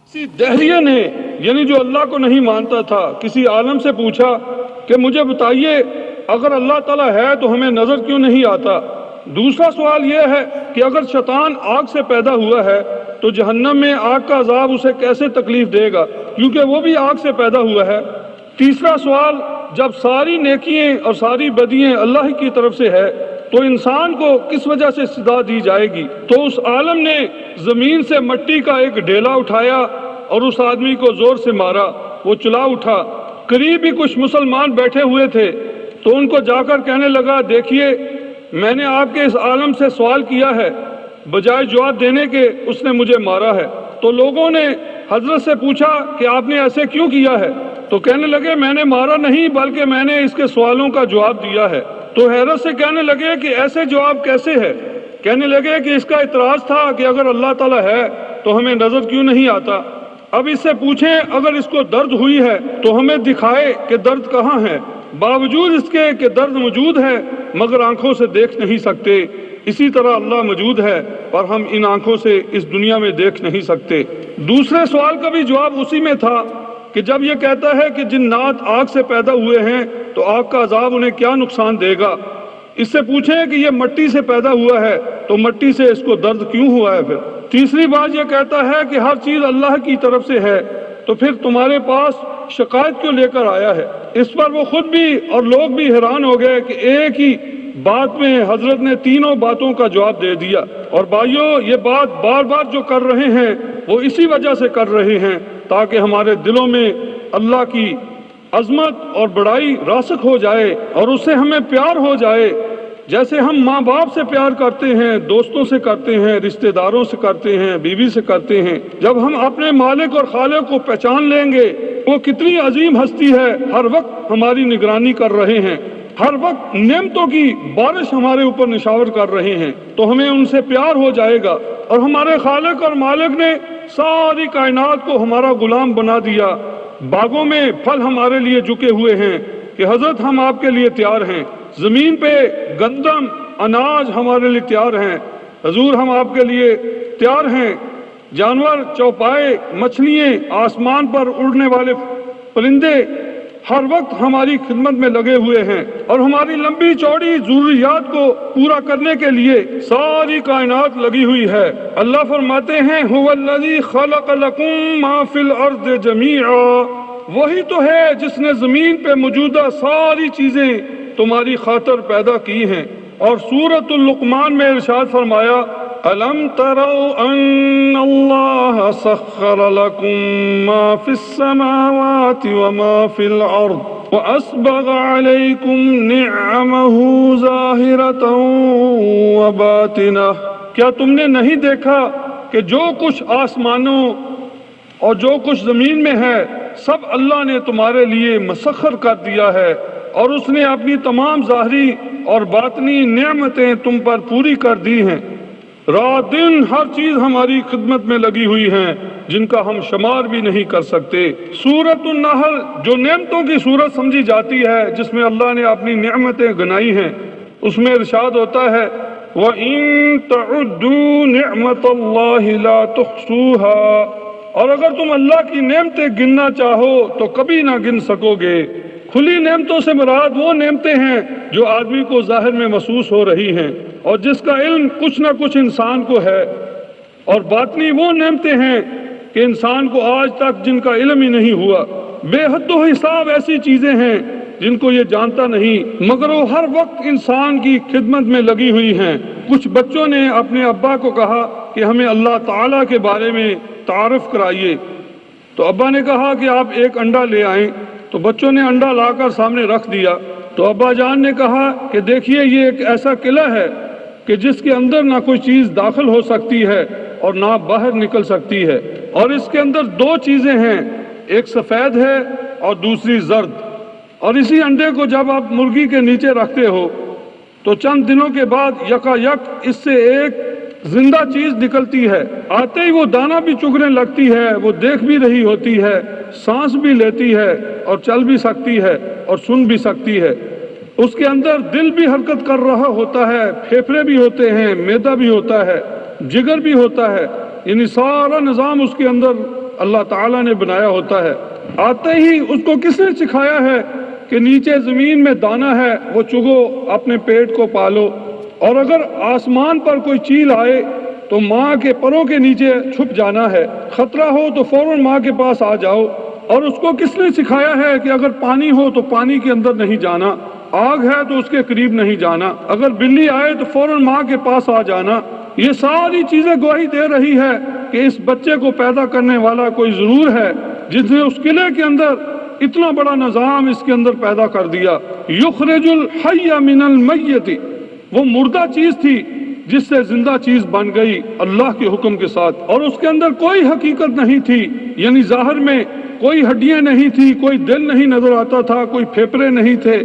کسی دہریے نے یعنی جو اللہ کو نہیں مانتا تھا کسی عالم سے پوچھا کہ مجھے بتائیے اگر اللہ تعالیٰ ہے تو ہمیں نظر کیوں نہیں آتا۔ دوسرا سوال یہ ہے کہ اگر شیطان آگ سے پیدا ہوا ہے تو جہنم میں آگ کا عذاب اسے کیسے تکلیف دے گا کیونکہ وہ بھی آگ سے پیدا ہوا ہے۔ تیسرا سوال، جب ساری نیکیاں اور ساری بدیاں اللہ کی طرف سے ہے تو انسان کو کس وجہ سے سزا دی جائے گی؟ تو اس عالم نے زمین سے مٹی کا ایک ڈھیلا اٹھایا اور اس آدمی کو زور سے مارا، وہ چلا اٹھا۔ قریب ہی کچھ مسلمان بیٹھے ہوئے تھے تو ان کو جا کر کہنے لگا، دیکھیے میں نے آپ کے اس عالم سے سوال کیا ہے، بجائے جواب دینے کے اس نے مجھے مارا ہے۔ تو لوگوں نے حضرت سے پوچھا کہ آپ نے ایسے کیوں کیا ہے؟ تو کہنے لگے، میں نے مارا نہیں بلکہ میں نے اس کے سوالوں کا جواب دیا ہے۔ تو حیرت سے کہنے لگے کہ ایسے جواب کیسے ہے؟ کہنے لگے کہ اس کا اعتراض تھا کہ اگر اللہ تعالیٰ ہے تو ہمیں نظر کیوں نہیں آتا۔ اب اس سے پوچھیں اگر اس کو درد ہوئی ہے تو ہمیں دکھائے کہ درد کہاں ہے، باوجود اس کے کہ درد موجود ہے مگر آنکھوں سے دیکھ نہیں سکتے۔ اسی طرح اللہ موجود ہے اور ہم ان آنکھوں سے اس دنیا میں دیکھ نہیں سکتے۔ دوسرے سوال کا بھی جواب اسی میں تھا کہ جب یہ کہتا ہے کہ جنات آگ سے پیدا ہوئے ہیں تو آگ کا عذاب انہیں کیا نقصان دے گا؟ اس سے پوچھیں کہ یہ مٹی سے پیدا ہوا ہے تو مٹی سے اس کو درد کیوں ہوا ہے؟ پھر تیسری بات یہ کہتا ہے کہ ہر چیز اللہ کی طرف سے ہے تو پھر تمہارے پاس شکایت کیوں لے کر آیا ہے؟ اس پر وہ خود بھی اور لوگ بھی حیران ہو گئے کہ ایک ہی بات میں حضرت نے تینوں باتوں کا جواب دے دیا۔ اور بھائیو، یہ بات بار بار جو کر رہے ہیں وہ اسی وجہ سے کر رہے ہیں تاکہ ہمارے دلوں میں اللہ کی عظمت اور بڑائی راسخ ہو جائے اور اس سے ہمیں پیار ہو جائے، جیسے ہم ماں باپ سے پیار کرتے ہیں، دوستوں سے کرتے ہیں، رشتہ داروں سے کرتے ہیں، بیوی سے کرتے ہیں۔ جب ہم اپنے مالک اور خالق کو پہچان لیں گے وہ کتنی عظیم ہستی ہے، ہر وقت ہماری نگرانی کر رہے ہیں، ہر وقت نعمتوں کی بارش ہمارے اوپر نشاور کر رہے ہیں، تو ہمیں ان سے پیار ہو جائے گا۔ اور ہمارے خالق اور مالک نے ساری کائنات کو ہمارا غلام بنا دیا، باغوں میں پھل ہمارے لیے جھکے ہوئے ہیں کہ حضرت ہم آپ کے لیے تیار ہیں، زمین پہ گندم اناج ہمارے لیے تیار ہیں، حضور ہم آپ کے لیے تیار ہیں، جانور چوپائے مچھلیاں آسمان پر اڑنے والے پرندے ہر وقت ہماری خدمت میں لگے ہوئے ہیں، اور ہماری لمبی چوڑی ضروریات کو پورا کرنے کے لیے ساری کائنات لگی ہوئی ہے۔ اللہ فرماتے ہیں هو الذی خلق لکم ما فی الارض جمیعا، وہی تو ہے جس نے زمین پہ موجودہ ساری چیزیں تمہاری خاطر پیدا کی ہیں۔ اور سورۃ اللقمان میں ارشاد فرمایا أَلَمْ تَرَوْا أَنَّ اللَّهَ سَخَّرَ لَكُم مَّا فِي السَّمَاوَاتِ وَمَا فِي الْأَرْضِ وَأَسْبَغَ عَلَيْكُمْ نِعَمَهُ ظَاهِرَةً وَبَاطِنَةً، کیا تم نے نہیں دیکھا کہ جو کچھ آسمانوں اور جو کچھ زمین میں ہے سب اللہ نے تمہارے لیے مسخر کر دیا ہے، اور اس نے اپنی تمام ظاہری اور باطنی نعمتیں تم پر پوری کر دی ہیں۔ رات دن ہر چیز ہماری خدمت میں لگی ہوئی ہیں جن کا ہم شمار بھی نہیں کر سکتے۔ سورۃ النحل جو نعمتوں کی سورت سمجھی جاتی ہے، جس میں اللہ نے اپنی نعمتیں گنائی ہیں، اس میں ارشاد ہوتا ہے وَإِن تَعُدُّوا نِعْمَةَ اللَّهِ لَا تُحْصُوهَا، اور اگر تم اللہ کی نعمتیں گننا چاہو تو کبھی نہ گن سکو گے۔ کھلی نعمتوں سے مراد وہ نعمتیں ہیں جو آدمی کو ظاہر میں محسوس ہو رہی ہیں اور جس کا علم کچھ نہ کچھ انسان کو ہے، اور باطنی وہ نعمتیں ہیں کہ انسان کو آج تک جن کا علم ہی نہیں ہوا۔ بے حد و حساب ایسی چیزیں ہیں جن کو یہ جانتا نہیں، مگر وہ ہر وقت انسان کی خدمت میں لگی ہوئی ہیں۔ کچھ بچوں نے اپنے ابا کو کہا کہ ہمیں اللہ تعالیٰ کے بارے میں تعارف کرائیے، تو ابا نے کہا کہ آپ ایک انڈا لے آئیں، تو بچوں نے انڈا لا کر سامنے رکھ دیا، تو ابا جان نے کہا کہ دیکھیے یہ ایک ایسا قلعہ ہے کہ جس کے اندر نہ کوئی چیز داخل ہو سکتی ہے اور نہ باہر نکل سکتی ہے، اور اس کے اندر دو چیزیں ہیں، ایک سفید ہے اور دوسری زرد، اور اسی انڈے کو جب آپ مرغی کے نیچے رکھتے ہو تو چند دنوں کے بعد یکا یک اس سے ایک زندہ چیز نکلتی ہے، آتے ہی وہ دانہ بھی چگنے لگتی ہے، وہ دیکھ بھی رہی ہوتی ہے، سانس بھی لیتی ہے اور چل بھی سکتی ہے اور سن بھی سکتی ہے، اس کے اندر دل بھی حرکت کر رہا ہوتا ہے، پھیپھڑے بھی ہوتے ہیں، معدہ بھی ہوتا ہے، جگر بھی ہوتا ہے، یعنی سارا نظام اس کے اندر اللہ تعالیٰ نے بنایا ہوتا ہے۔ آتے ہی اس کو کس نے سکھایا ہے کہ نیچے زمین میں دانہ ہے وہ چگو، اپنے پیٹ کو پالو، اور اگر آسمان پر کوئی چیل آئے تو ماں کے پروں کے نیچے چھپ جانا ہے، خطرہ ہو تو فوراً ماں کے پاس آ جاؤ۔ اور اس کو کس نے سکھایا ہے کہ اگر پانی ہو تو پانی کے اندر نہیں جانا، آگ ہے تو اس کے قریب نہیں جانا، اگر بلی آئے تو فوراً ماں کے پاس آ جانا۔ یہ ساری چیزیں گواہی دے رہی ہے کہ اس بچے کو پیدا کرنے والا کوئی ضرور ہے جس نے اس قلعے کے اندر اتنا بڑا نظام اس کے اندر پیدا کر دیا۔ یخرج الحی من المیت، وہ مردہ چیز تھی جس سے زندہ چیز بن گئی اللہ کے حکم کے ساتھ، اور اس کے اندر کوئی حقیقت نہیں تھی، یعنی ظاہر میں کوئی ہڈیاں نہیں تھی، کوئی دل نہیں نظر آتا تھا، کوئی پھیپھڑے نہیں تھے،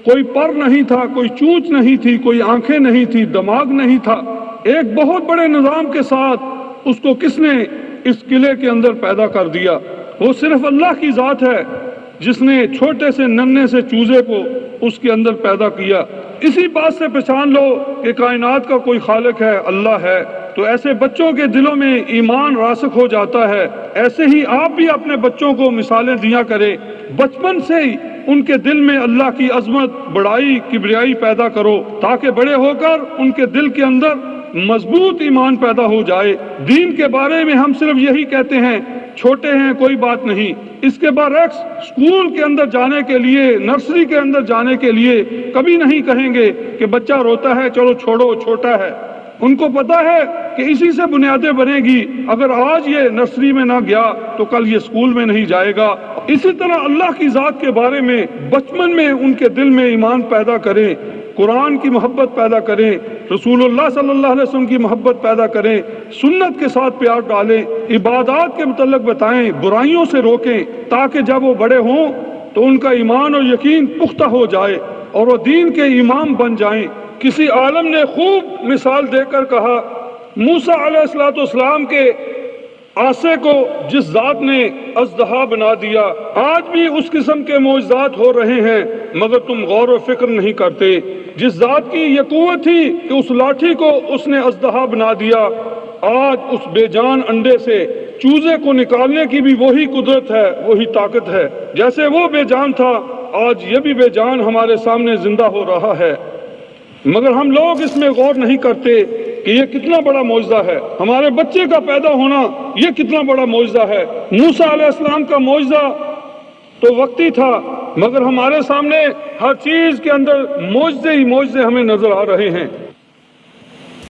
کوئی پر نہیں تھا، کوئی چونچ نہیں تھی، کوئی آنکھیں نہیں تھی، دماغ نہیں تھا۔ ایک بہت بڑے نظام کے ساتھ اس کو کس نے اس قلعے کے اندر پیدا کر دیا؟ وہ صرف اللہ کی ذات ہے جس نے چھوٹے سے ننھے سے چوزے کو اس کے اندر پیدا کیا۔ اسی بات سے پہچان لو کہ کائنات کا کوئی خالق ہے، اللہ ہے، تو ایسے بچوں کے دلوں میں ایمان راسخ ہو جاتا ہے۔ ایسے ہی آپ بھی اپنے بچوں کو مثالیں دیا کریں، بچپن سے ہی ان کے دل میں اللہ کی عظمت، بڑائی، کبریائی پیدا کرو، تاکہ بڑے ہو کر ان کے دل کے اندر مضبوط ایمان پیدا ہو جائے۔ دین کے بارے میں ہم صرف یہی کہتے ہیں چھوٹے ہیں کوئی بات نہیں، اس کے برعکس اسکول کے اندر جانے کے لیے، نرسری کے اندر جانے کے لیے کبھی نہیں کہیں گے کہ بچہ روتا ہے چلو چھوڑو چھوٹا ہے۔ ان کو پتا ہے کہ اسی سے بنیادیں بنے گی، اگر آج یہ نرسری میں نہ گیا تو کل یہ اسکول میں نہیں جائے گا۔ اسی طرح اللہ کی ذات کے بارے میں بچپن میں ان کے دل میں ایمان پیدا کریں، قرآن کی محبت پیدا کریں، رسول اللہ صلی اللہ علیہ وسلم کی محبت پیدا کریں، سنت کے ساتھ پیار ڈالیں، عبادات کے متعلق بتائیں، برائیوں سے روکیں، تاکہ جب وہ بڑے ہوں تو ان کا ایمان اور یقین پختہ ہو جائے اور وہ دین کے امام بن جائیں۔ کسی عالم نے خوب مثال دے کر کہا، موسیٰ علیہ السلام کے عصا کو جس ذات نے اژدہا بنا دیا، آج بھی اس قسم کے معجزات ہو رہے ہیں مگر تم غور و فکر نہیں کرتے۔ جس ذات کی یہ قوت تھی کہ اس لاٹھی کو اس نے اژدہا بنا دیا، آج اس بے جان انڈے سے چوزے کو نکالنے کی بھی وہی قدرت ہے، وہی طاقت ہے۔ جیسے وہ بے جان تھا، آج یہ بھی بے جان ہمارے سامنے زندہ ہو رہا ہے، مگر ہم لوگ اس میں غور نہیں کرتے کہ یہ کتنا بڑا معجزہ ہے۔ ہمارے بچے کا پیدا ہونا یہ کتنا بڑا معجزہ ہے۔ موسیٰ علیہ السلام کا معجزہ تو وقتی تھا، مگر ہمارے سامنے ہر چیز کے اندر معجزے ہی معجزے ہمیں نظر آ رہے ہیں۔